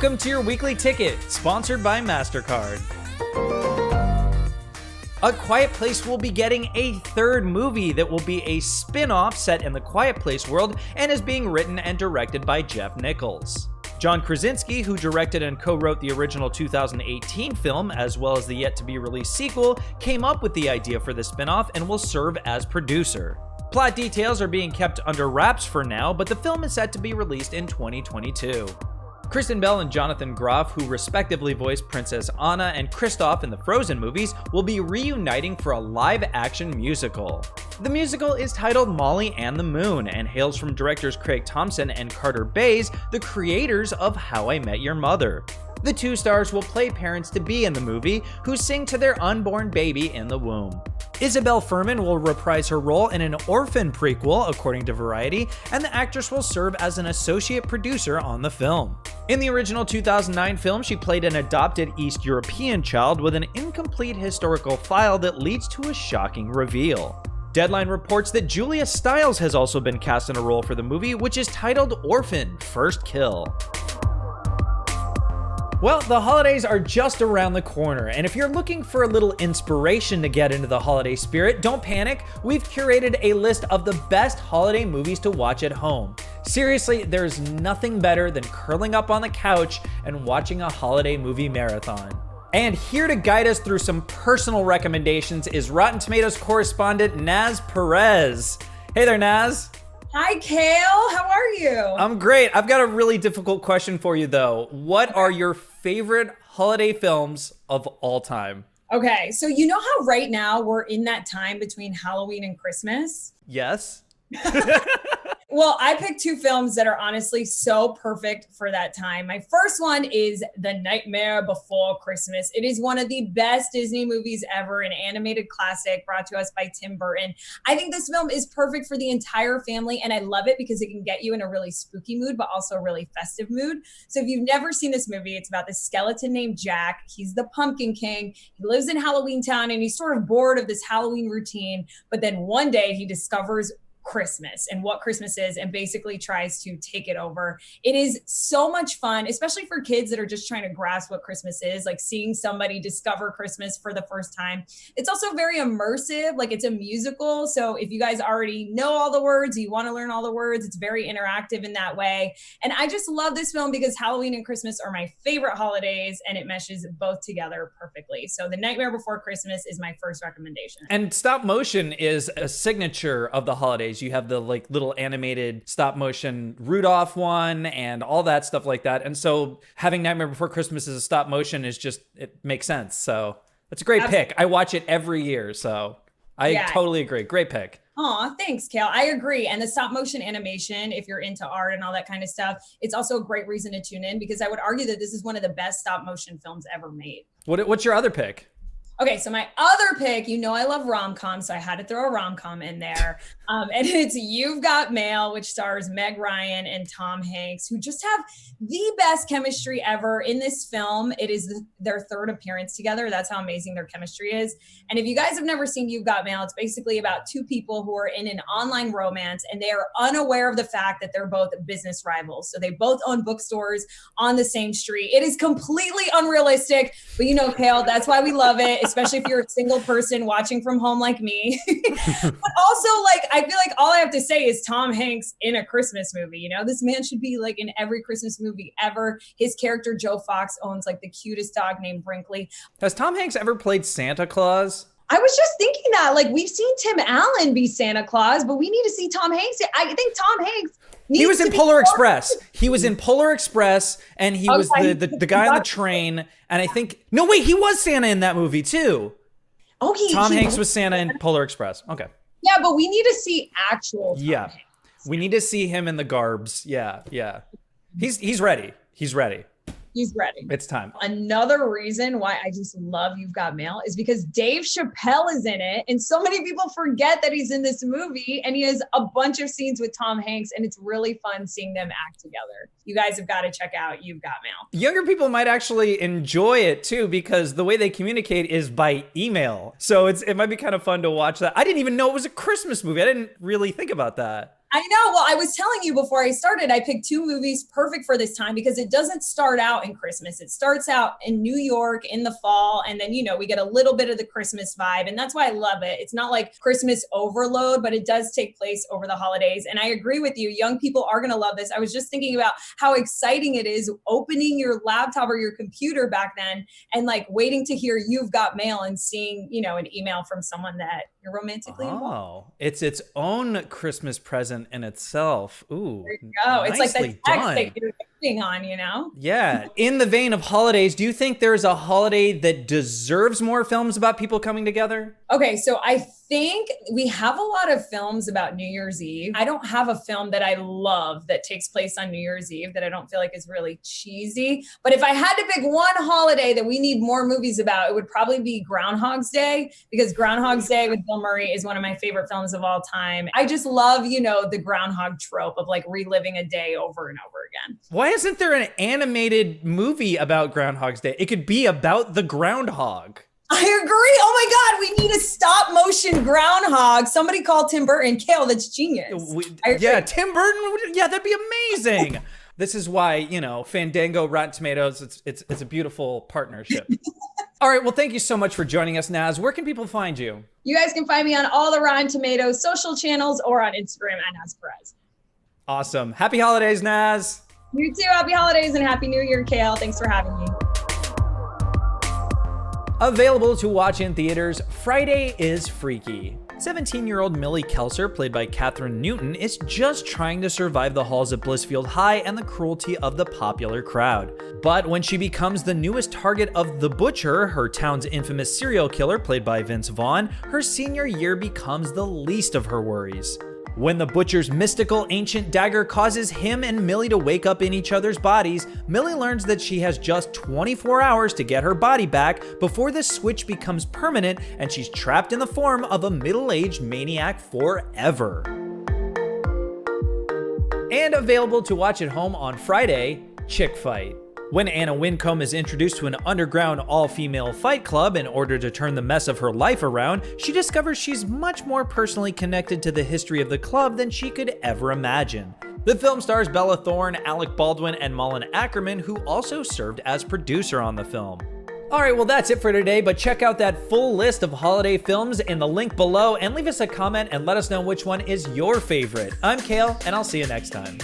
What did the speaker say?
Welcome to your weekly ticket, sponsored by MasterCard. A Quiet Place will be getting a third movie that will be a spin-off set in the Quiet Place world and is being written and directed by Jeff Nichols. John Krasinski, who directed and co-wrote the original 2018 film, as well as the yet-to-be-released sequel, came up with the idea for the spin-off and will serve as producer. Plot details are being kept under wraps for now, but the film is set to be released in 2022. Kristen Bell and Jonathan Groff, who respectively voiced Princess Anna and Kristoff in the Frozen movies, will be reuniting for a live-action musical. The musical is titled Molly and the Moon and hails from directors Craig Thompson and Carter Bays, the creators of How I Met Your Mother. The two stars will play parents-to-be in the movie who sing to their unborn baby in the womb. Isabel Fuhrman will reprise her role in an Orphan prequel, according to Variety, and the actress will serve as an associate producer on the film. In the original 2009 film, she played an adopted East European child with an incomplete historical file that leads to a shocking reveal. Deadline reports that Julia Stiles has also been cast in a role for the movie, which is titled Orphan: First Kill. Well, the holidays are just around the corner, and if you're looking for a little inspiration to get into the holiday spirit, don't panic. We've curated a list of the best holiday movies to watch at home. Seriously, there's nothing better than curling up on the couch and watching a holiday movie marathon. And here to guide us through some personal recommendations is Rotten Tomatoes correspondent Naz Perez. Hey there, Naz. Hi, Kale. How are you? I'm great. I've got a really difficult question for you, though. What are your favorite holiday films of all time? Okay, so you know how right now we're in that time between Halloween and Christmas? Yes. Well, I picked two films that are honestly so perfect for that time. My first one is The Nightmare Before Christmas. It is one of the best Disney movies ever, an animated classic brought to us by Tim Burton. I think this film is perfect for the entire family, and I love it because it can get you in a really spooky mood, but also a really festive mood. So if you've never seen this movie, it's about this skeleton named Jack. He's the Pumpkin King. He lives in Halloween Town, and he's sort of bored of this Halloween routine. But then one day he discovers Christmas and what Christmas is and basically tries to take it over. It is so much fun, especially for kids that are just trying to grasp what Christmas is, like seeing somebody discover Christmas for the first time. It's also very immersive, like it's a musical. So if you guys already know all the words, you want to learn all the words, it's very interactive in that way. And I just love this film because Halloween and Christmas are my favorite holidays and it meshes both together perfectly. So The Nightmare Before Christmas is my first recommendation. And stop motion is a signature of the holidays. You have the like little animated stop motion Rudolph one and all that stuff like that. And so having Nightmare Before Christmas as a stop motion is just, it makes sense. So that's a great pick. I watch it every year. So I totally agree. Great pick. Aw, thanks, Kale. I agree. And the stop motion animation, if you're into art and all that kind of stuff, it's also a great reason to tune in because I would argue that this is one of the best stop motion films ever made. What's your other pick? Okay, so my other pick, you know I love rom-com, so I had to throw a rom-com in there. And it's You've Got Mail, which stars Meg Ryan and Tom Hanks, who just have the best chemistry ever in this film. It is their third appearance together. That's how amazing their chemistry is. And if you guys have never seen You've Got Mail, it's basically about two people who are in an online romance, and they are unaware of the fact that they're both business rivals. So they both own bookstores on the same street. It is completely unrealistic, but you know, Kale, that's why we love it. Especially if you're a single person watching from home like me. But also, like, I feel like all I have to say is Tom Hanks in a Christmas movie. You know, this man should be like in every Christmas movie ever. His character, Joe Fox, owns like the cutest dog named Brinkley. Has Tom Hanks ever played Santa Claus? I was just thinking that, like, we've seen Tim Allen be Santa Claus, but we need to see Tom Hanks. I think Tom Hanks he was in Polar Express. He was in Polar Express, and he was the guy on the train. And I think he was Santa in that movie too. Okay, Tom Hanks was Santa in Polar Express. Okay. Yeah, but we need to see actual Tom Hanks. We need to see him in the garbs. Yeah. He's ready. He's ready. He's ready. It's time. Another reason why I just love You've Got Mail is because Dave Chappelle is in it. And so many people forget that he's in this movie. And he has a bunch of scenes with Tom Hanks. And it's really fun seeing them act together. You guys have got to check out You've Got Mail. Younger people might actually enjoy it too, because the way they communicate is by email. So it might be kind of fun to watch that. I didn't even know it was a Christmas movie. I didn't really think about that. I know. Well, I was telling you before I started, I picked two movies perfect for this time because it doesn't start out in Christmas. It starts out in New York in the fall. And then, we get a little bit of the Christmas vibe. And that's why I love it. It's not like Christmas overload, but it does take place over the holidays. And I agree with you. Young people are going to love this. I was just thinking about how exciting it is opening your laptop or your computer back then and like waiting to hear you've got mail and seeing, an email from someone that you're romantically involved. It's its own Christmas present in itself. Ooh, there you go. It's like the text that you're waiting on, Yeah. In the vein of holidays, do you think there's a holiday that deserves more films about people coming together? Okay, so I think we have a lot of films about New Year's Eve. I don't have a film that I love that takes place on New Year's Eve that I don't feel like is really cheesy. But if I had to pick one holiday that we need more movies about, it would probably be Groundhog's Day, because Groundhog's Day with Bill Murray is one of my favorite films of all time. I just love, the groundhog trope of like reliving a day over and over again. Why isn't there an animated movie about Groundhog's Day? It could be about the groundhog. I agree. Oh my God, we need a stop motion groundhog. Somebody call Tim Burton. Kale, that's genius. Yeah, Tim Burton. Yeah, that'd be amazing. This is why, Fandango, Rotten Tomatoes, it's a beautiful partnership. All right, well, thank you so much for joining us, Naz. Where can people find you? You guys can find me on all the Rotten Tomatoes social channels or on Instagram at Naz Perez. Awesome. Happy holidays, Naz. You too. Happy holidays and Happy New Year, Kale. Thanks for having me. Available to watch in theaters, Friday is Freaky. 17-year-old Millie Kelser, played by Katherine Newton, is just trying to survive the halls of Blissfield High and the cruelty of the popular crowd. But when she becomes the newest target of The Butcher, her town's infamous serial killer, played by Vince Vaughn, her senior year becomes the least of her worries. When the Butcher's mystical ancient dagger causes him and Millie to wake up in each other's bodies, Millie learns that she has just 24 hours to get her body back before the switch becomes permanent and she's trapped in the form of a middle-aged maniac forever. And available to watch at home on Friday, Chick Fight. When Anna Wincombe is introduced to an underground all-female fight club in order to turn the mess of her life around, she discovers she's much more personally connected to the history of the club than she could ever imagine. The film stars Bella Thorne, Alec Baldwin, and Malin Ackerman, who also served as producer on the film. Alright, well that's it for today, but check out that full list of holiday films in the link below and leave us a comment and let us know which one is your favorite. I'm Kale, and I'll see you next time.